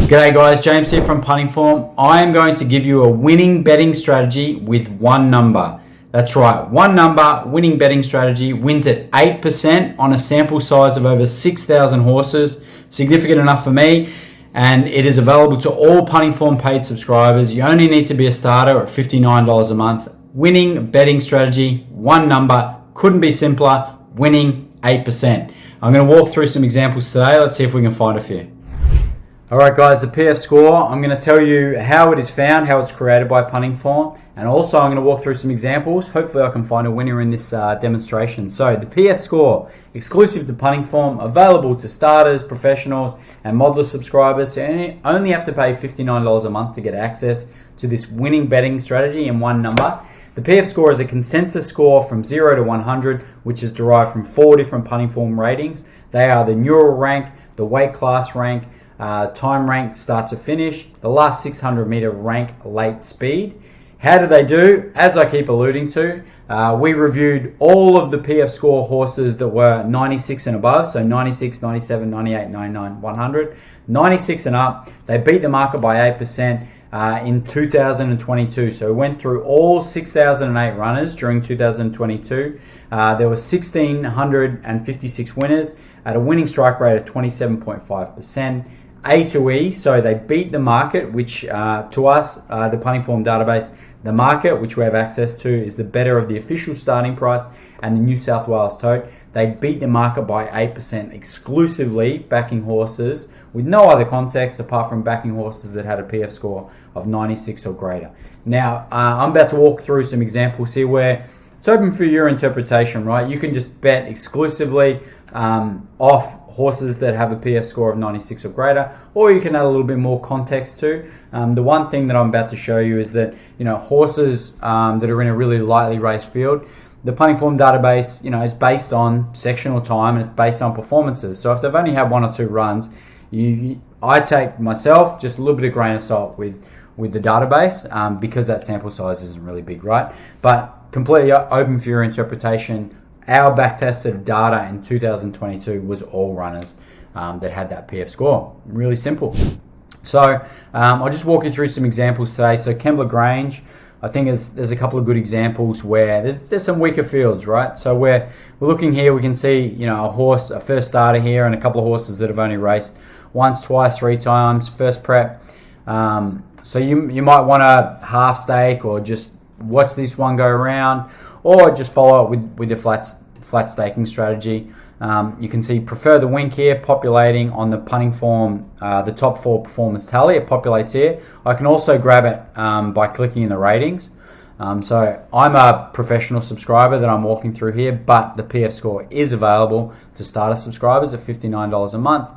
G'day guys, James here from Punting Form. I am going to give you a winning betting strategy with one number. That's right, one number winning betting strategy wins at 8% on a sample size of over 6,000 horses. Significant enough for me, and it is available to all Punting Form paid subscribers. You only need to be a starter at $59 a month. Winning betting strategy, one number, couldn't be simpler, winning 8%. I'm going to walk through some examples today. Let's see if we can find a few. Alright guys, the PFScr, I'm going to tell you how it is found, how it's created by Punting Form, and also I'm going to walk through some examples. Hopefully I can find a winner in this demonstration. So the PFScr, exclusive to Punting Form, available to starters, professionals and modeler subscribers. So you only have to pay $59 a month to get access to this winning betting strategy in one number. The PFScr is a consensus score from 0 to 100, which is derived from 4 different Punting Form ratings. They are the neural rank, the weight class rank, time rank start to finish, the last 600 meter rank late speed. How do they do? As I keep alluding to, we reviewed all of the PFScr horses that were 96 and above, so 96, 97, 98, 99, 100. 96 and up, they beat the market by 8% in 2022. So we went through all 6,008 runners during 2022. There were 1,656 winners at a winning strike rate of 27.5%. A to E, so they beat the market, which to us, the Punting Form database, the market, which we have access to, is the better of the official starting price and the New South Wales tote. They beat the market by 8% exclusively backing horses with no other context apart from backing horses that had a PFScr of 96 or greater. Now, I'm about to walk through some examples here where it's open for your interpretation, right? You can just bet exclusively off horses that have a PFScr of 96 or greater, or you can add a little bit more context to. The one thing that I'm about to show you is that, horses that are in a really lightly raced field, the Punting Form database, is based on sectional time and it's based on performances. So if they've only had one or two runs, I take myself just a little bit of grain of salt with the database because that sample size isn't really big, right? But completely open for your interpretation. Our back-tested data in 2022 was all runners that had that PFScr. Really simple. So I'll just walk you through some examples today. So Kembla Grange, I think there's a couple of good examples where there's some weaker fields, right? So we're looking here, we can see a horse, a first starter here, and a couple of horses that have only raced once, twice, 3 times, first prep. So you might want a half stake or just watch this one go around, or just follow it with the flat staking strategy. You can see prefer the wink here, populating on the Punting Form, the top 4 performance tally. It populates here. I can also grab it by clicking in the ratings. So I'm a professional subscriber that I'm walking through here, but the PFScr is available to starter subscribers at $59 a month.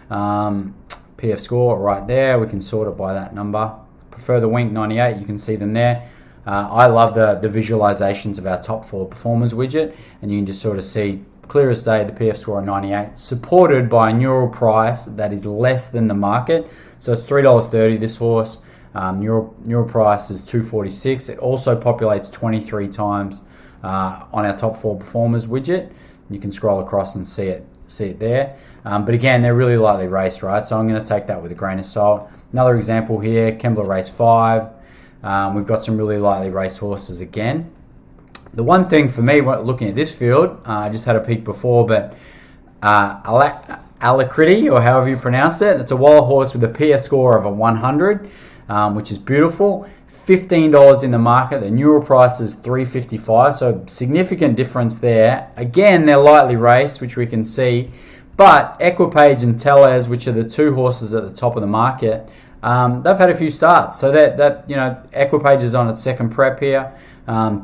PFScr right there. We can sort it by that number. Prefer the wink 98. You can see them there. I love the visualizations of our top 4 performers widget, and you can just sort of see clear as day the PFScr 98, supported by a neural price that is less than the market. So it's $3.30 this horse. Neural price is $2.46. It also populates 23 times on our top 4 performers widget. You can scroll across and see it there. But again, they're really lightly raced, right? So I'm going to take that with a grain of salt. Another example here, Kembla Race 5. We've got some really lightly raced horses again. The one thing for me, looking at this field, I just had a peek before, but Alacrity, or however you pronounce it, it's a wild horse with a PFScr of a 100, which is beautiful. $15 in the market. The neural price is $3.55, so significant difference there. Again, they're lightly raced, which we can see, but Equipage and Tellez, which are the 2 horses at the top of the market, they've had a few starts. So that Equipage is on its 2nd prep here.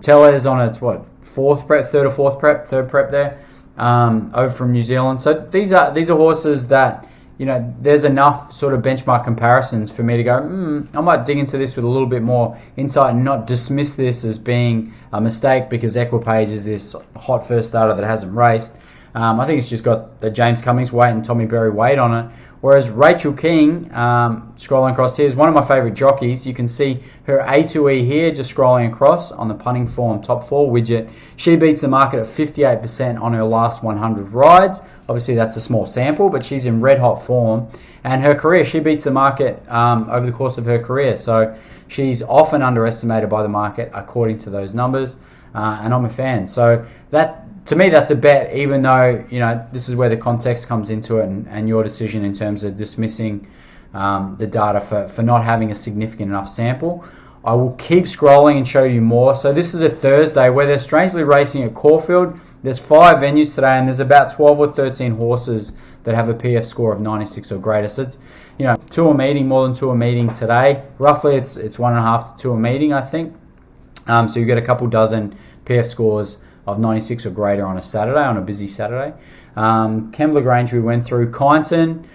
Tellez on its third or fourth prep there, over from New Zealand. So these are horses that there's enough sort of benchmark comparisons for me to go, I might dig into this with a little bit more insight and not dismiss this as being a mistake because Equipage is this hot first starter that hasn't raced. I think it's just got the James Cummings weight and Tommy Berry weight on it. Whereas Rachel King, scrolling across here, is one of my favourite jockeys. You can see her A2E here, just scrolling across on the Punting Form Top 4 widget. She beats the market at 58% on her last 100 rides. Obviously, that's a small sample, but she's in red-hot form. And her career, she beats the market over the course of her career. So she's often underestimated by the market according to those numbers. And I'm a fan. So that, to me, that's a bet, even though, you know, this is where the context comes into it and your decision in terms of dismissing the data for not having a significant enough sample. I will keep scrolling and show you more. So this is a Thursday where they're strangely racing at Caulfield. There's 5 venues today, and there's about 12 or 13 horses that have a PF score of 96 or greater. So it's, you know, 2 a meeting, more than 2 a meeting today. Roughly it's 1.5 to 2 a meeting, I think. So you get a couple dozen PF scores of 96 or greater on a Saturday, on a busy Saturday. Kembla Grange we went through. Kyneton,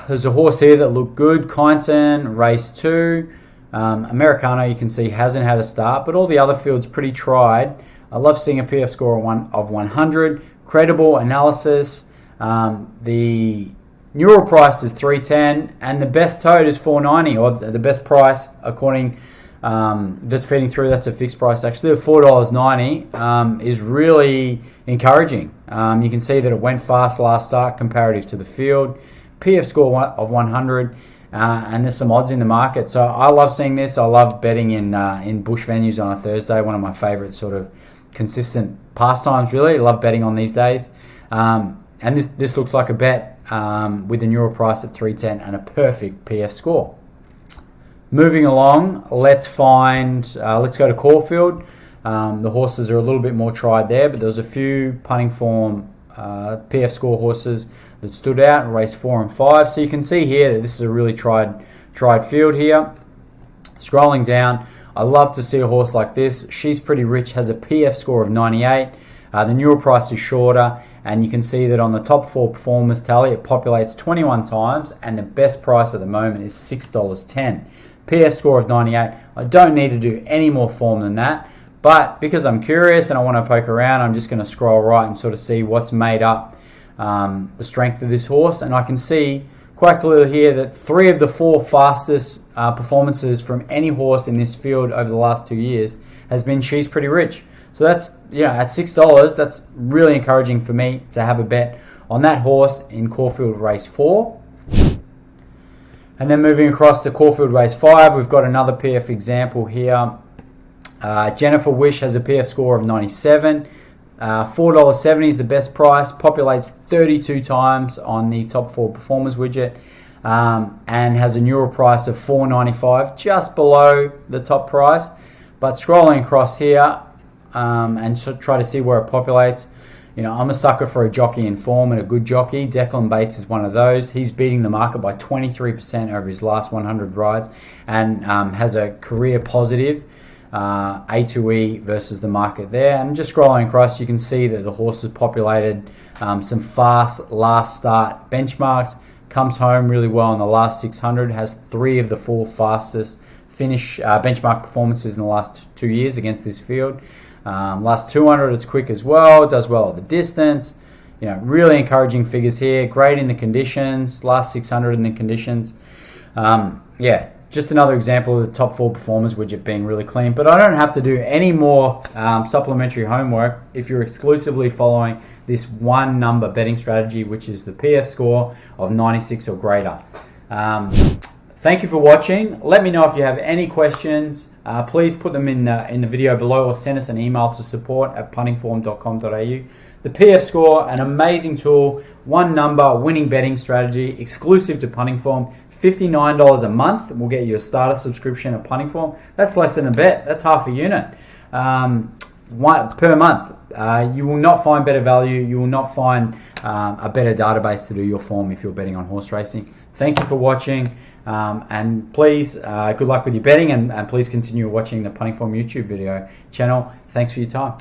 there's a horse here that looked good. Kyneton, race 2. Americano, you can see, hasn't had a start, but all the other fields pretty tried. I love seeing a PF score of 100. Credible analysis. The neural price is 310, and the best tote is 490, or the best price according that's feeding through. That's a fixed price actually of $4.90 is really encouraging. You can see that it went fast last start comparative to the field. PF score of 100, and there's some odds in the market. So I love seeing this. I love betting in bush venues on a Thursday. One of my favorite sort of consistent pastimes. Really, I love betting on these days. And this looks like a bet with the neural price at 310 and a perfect PF score. Moving along, let's go to Caulfield. The horses are a little bit more tried there, but there was a few Punting Form PF score horses that stood out in race 4 and 5. So you can see here that this is a really tried field here. Scrolling down, I love to see a horse like this. She's Pretty Rich, has a PF score of 98. The neural price is shorter, and you can see that on the top 4 performers tally, it populates 21 times, and the best price at the moment is $6.10. PF score of 98. I don't need to do any more form than that, but because I'm curious and I want to poke around, I'm just going to scroll right and sort of see what's made up the strength of this horse. And I can see quite clearly here that 3 of the 4 fastest performances from any horse in this field over the last 2 years has been She's Pretty Rich. So that's, you know, at $6, that's really encouraging for me to have a bet on that horse in Caulfield race 4. And then moving across to Caulfield race 5, we've got another PF example here. Jennifer Wish has a PF score of 97. $4.70 is the best price, populates 32 times on the top 4 performers widget, and has a neural price of $4.95, just below the top price. But scrolling across here and try to see where it populates, you know, I'm a sucker for a jockey in form and a good jockey. Declan Bates is one of those. He's beating the market by 23% over his last 100 rides, and has a career positive A2E versus the market there. And just scrolling across, you can see that the horse has populated some fast last start benchmarks, comes home really well in the last 600, has 3 of the 4 fastest finish benchmark performances in the last 2 years against this field. Last 200, it's quick as well, does well at the distance. You know, really encouraging figures here. Great in the conditions, last 600 in the conditions. Yeah, just another example of the top 4 performers widget being really clean. But I don't have to do any more supplementary homework if you're exclusively following this one number betting strategy, which is the PF score of 96 or greater. Thank you for watching. Let me know if you have any questions. Please put them in the video below, or send us an email to support@puntingform.com.au. The PF score, an amazing tool, one number winning betting strategy, exclusive to Punting Form. $59 a month will get you a starter subscription at Punting Form. That's less than a bet. That's half a unit per month. You will not find better value. You will not find a better database to do your form if you're betting on horse racing. Thank you for watching, and please, good luck with your betting, and please continue watching the Punting Form YouTube video channel. Thanks for your time.